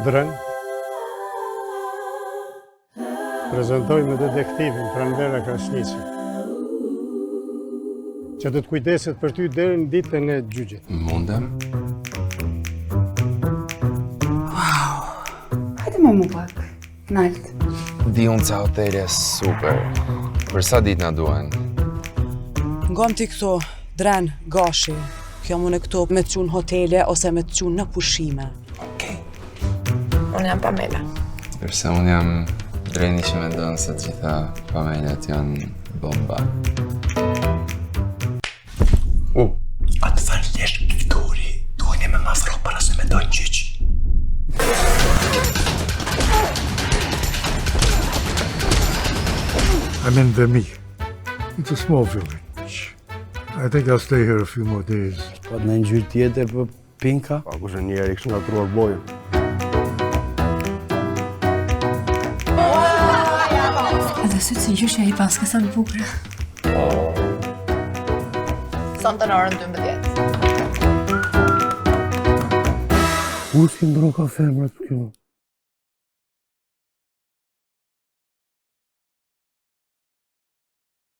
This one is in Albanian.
Drën. Prezentoj me detektivin Pranvera Krasniqi, që do të kujdeset për ty deri në ditën e gjyqit. Mundem? Hajde mu pak, nalt. Di unë ca hotele super. Për sa ditë na duhen? Ngom ti këtu, dren, gashi. Kjo mune këtu me të qunë hotele ose me të qunë në pushime. Okej. Unë jam Pamela. Përse unë jam dreni që me ndonë se të gjitha Pamelat janë bomba. Atë faljesh Viktori, duhen e me mafro para se me dojnë gjyq. I'm in Vemi. It's a small village. I think I'll stay here a few more days. Po në ngjyrë tjetër për pinka? Pa kushe njerë i kështë nga truar bojën. Edhe sytë si gjyshja i paske sa të bukra. Sonte në orën 12. Kur si ndro kafe, mrat kjo?